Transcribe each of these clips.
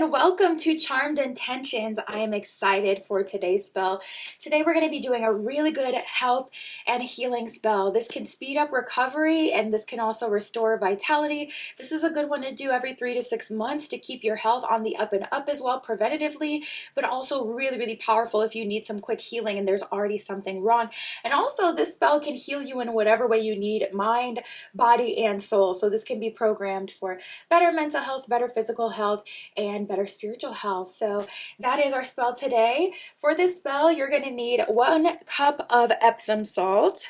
and welcome to Charmed Intentions. I am excited for today's spell. Today we're going to be doing a really good health and healing spell. This can speed up recovery and this can also restore vitality. This is a good one to do every 3 to 6 months to keep your health on the up and up as well preventatively, but also really powerful if you need some quick healing and there's already something wrong. And also this spell can heal you in whatever way you need, mind, body, and soul. So this can be programmed for better mental health, better physical health, and better spiritual health. So that is our spell today. For this spell, you're going to need 1 cup of Epsom salt.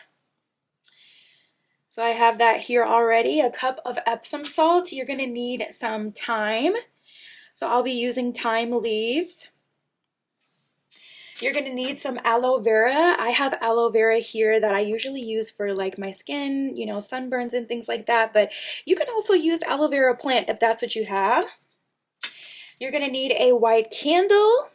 So I have that here already, a cup of Epsom salt. You're going to need some thyme. So I'll be using thyme leaves. You're going to need some aloe vera. I have aloe vera here that I usually use for like my skin, you know, sunburns and things like that. But you can also use aloe vera plant if that's what you have. You're going to need a white candle.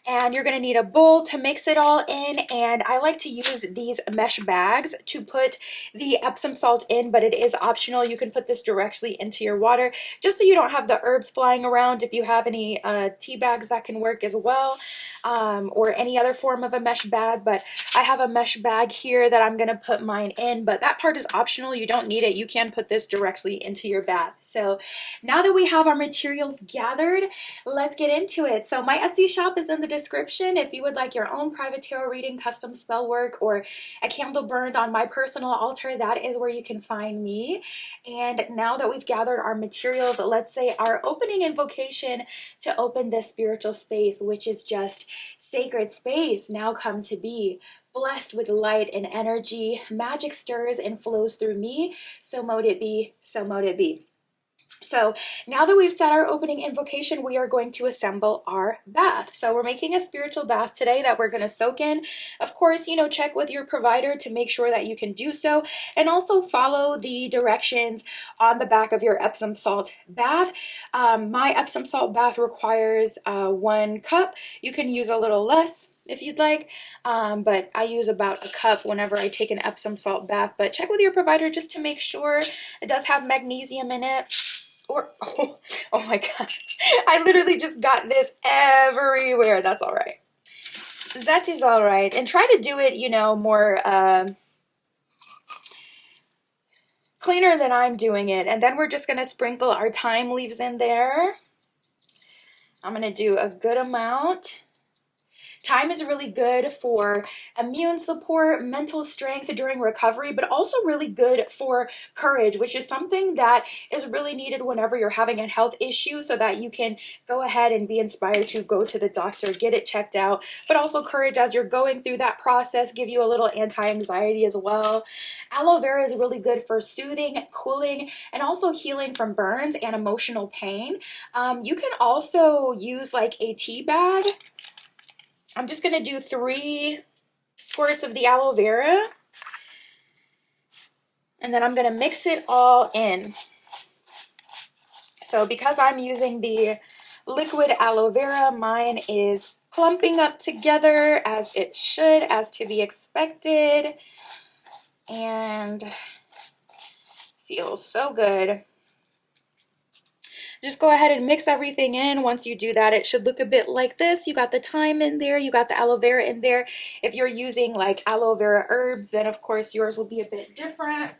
And you're going to need a bowl to mix it all in, and I like to use these mesh bags to put the Epsom salt in, but it is optional. You can put this directly into your water just so you don't have the herbs flying around. If you have any tea bags, that can work as well, or any other form of a mesh bag, but I have a mesh bag here that I'm going to put mine in, but that part is optional. You don't need it. You can put this directly into your bath. So now that we have our materials gathered, let's get into it. So my Etsy shop is in the description. If you would like your own private tarot reading, custom spell work, or a candle burned on my personal altar, that is where you can find me. And now that we've gathered our materials, let's say our opening invocation to open this spiritual space, which is just sacred space, now come to be. Blessed with light and energy, magic stirs and flows through me, so mote it be, so mote it be. So now that we've set our opening invocation, we are going to assemble our bath. So we're making a spiritual bath today that we're going to soak in. Of course, you know, check with your provider to make sure that you can do so, and also follow the directions on the back of your Epsom salt bath. My Epsom salt bath requires 1 cup. You can use a little less if you'd like, but I use about a cup whenever I take an Epsom salt bath. But check with your provider just to make sure. It does have magnesium in it. Or, oh my God, I literally just got this everywhere. That's all right. That is all right. And try to do it, you know, more cleaner than I'm doing it. And then we're just going to sprinkle our thyme leaves in there. I'm going to do a good amount. Thyme is really good for immune support, mental strength during recovery, but also really good for courage, which is something that is really needed whenever you're having a health issue, so that you can go ahead and be inspired to go to the doctor, get it checked out, but also courage as you're going through that process, give you a little anti-anxiety as well. Aloe vera is really good for soothing, cooling, and also healing from burns and emotional pain. You can also use like a tea bag. I'm just going to do 3 squirts of the aloe vera, and then I'm going to mix it all in. So because I'm using the liquid aloe vera, mine is clumping up together as it should, as to be expected, and feels so good. Just go ahead and mix everything in. Once you do that, it should look a bit like this. You got the thyme in there, you got the aloe vera in there. If you're using like aloe vera herbs, then of course yours will be a bit different.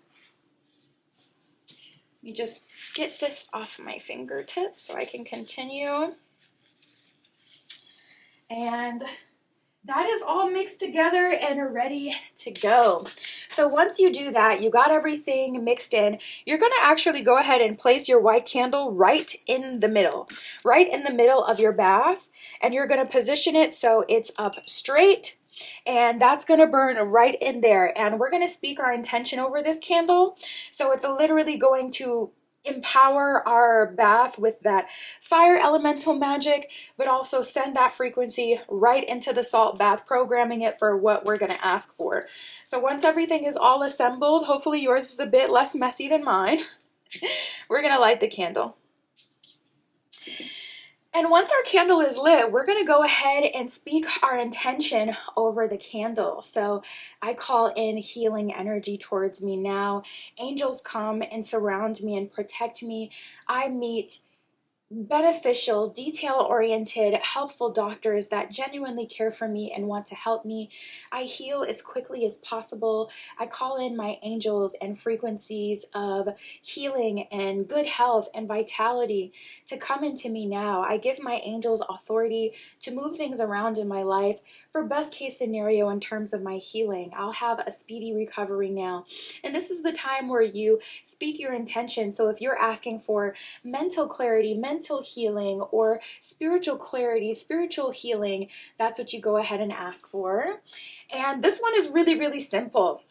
Let me just get this off my fingertips so I can continue. And that is all mixed together and ready to go. So once you do that, you got everything mixed in, you're going to actually go ahead and place your white candle right in the middle of your bath, and you're going to position it so it's up straight, and that's going to burn right in there. And we're going to speak our intention over this candle. So it's literally going to empower our bath with that fire elemental magic, but also send that frequency right into the salt bath, programming it for what we're going to ask for. So once everything is all assembled, hopefully yours is a bit less messy than mine, we're going to light the candle. And once our candle is lit, we're going to go ahead and speak our intention over the candle. So I call in healing energy towards me now. Angels come and surround me and protect me. I meet beneficial, detail-oriented, helpful doctors that genuinely care for me and want to help me. I heal as quickly as possible. I call in my angels and frequencies of healing and good health and vitality to come into me now. I give my angels authority to move things around in my life for best case scenario in terms of my healing. I'll have a speedy recovery now. And this is the time where you speak your intention. So if you're asking for mental clarity, mental healing, or spiritual clarity, spiritual healing, that's what you go ahead and ask for. And this one is really, really simple.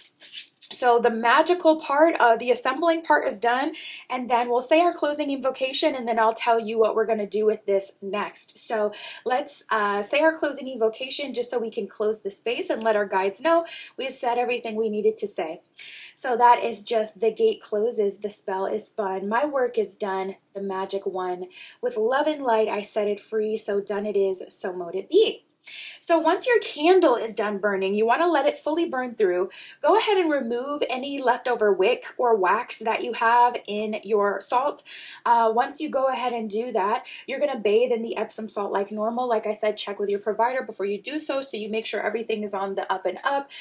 So the magical part, the assembling part is done, and then we'll say our closing invocation, and then I'll tell you what we're going to do with this next. So let's say our closing invocation just so we can close the space and let our guides know we've said everything we needed to say. So that is just the gate closes, the spell is spun, my work is done, the magic won. With love and light I set it free, so done it is, so mote it be. So once your candle is done burning, you want to let it fully burn through. Go ahead and remove any leftover wick or wax that you have in your salt. Once you go ahead and do that, you're going to bathe in the Epsom salt like normal. Like I said, check with your provider before you do so you make sure everything is on the up and up.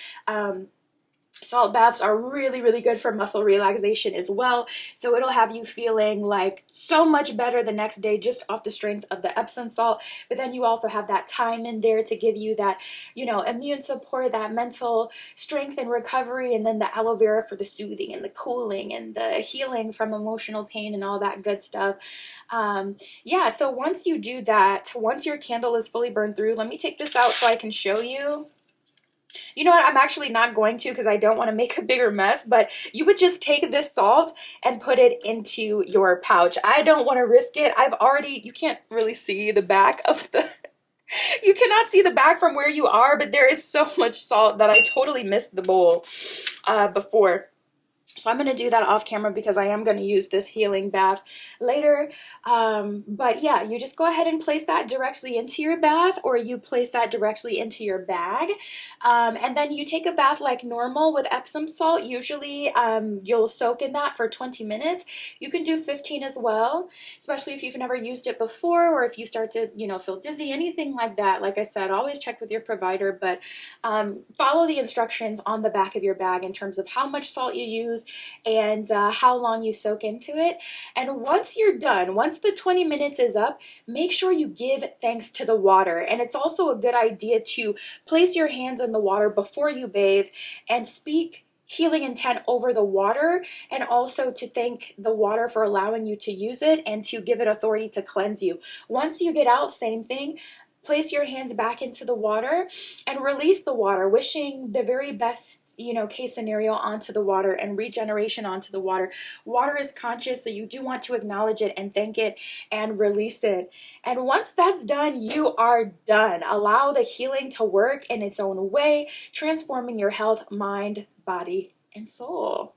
Salt baths are really, really good for muscle relaxation as well. So it'll have you feeling like so much better the next day just off the strength of the Epsom salt. But then you also have that thyme in there to give you that, immune support, that mental strength and recovery. And then the aloe vera for the soothing and the cooling and the healing from emotional pain and all that good stuff. Yeah, so once you do that, once your candle is fully burned through, let me take this out so I can show you. You know what, I'm actually not going to because I don't want to make a bigger mess, but you would just take this salt and put it into your pouch. I don't want to risk it. You can't really see the back of you cannot see the back from where you are, but there is so much salt that I totally missed the bowl before. So I'm going to do that off camera because I am going to use this healing bath later. But yeah, you just go ahead and place that directly into your bath, or you place that directly into your bag. And then you take a bath like normal with Epsom salt. Usually you'll soak in that for 20 minutes. You can do 15 as well, especially if you've never used it before, or if you start to, feel dizzy, anything like that. Like I said, always check with your provider, but follow the instructions on the back of your bag in terms of how much salt you use and how long you soak into it. And once you're done, once the 20 minutes is up, make sure you give thanks to the water. And it's also a good idea to place your hands in the water before you bathe and speak healing intent over the water, and also to thank the water for allowing you to use it and to give it authority to cleanse you. Once you get out, same thing. Place your hands back into the water and release the water, wishing the very best, case scenario onto the water and regeneration onto the water. Water is conscious, so you do want to acknowledge it and thank it and release it. And once that's done, you are done. Allow the healing to work in its own way, transforming your health, mind, body, and soul.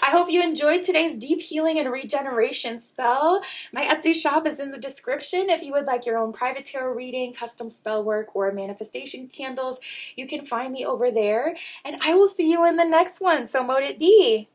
I hope you enjoyed today's deep healing and regeneration spell. My Etsy shop is in the description. If you would like your own private tarot reading, custom spell work, or manifestation candles, you can find me over there. And I will see you in the next one. So mote it be.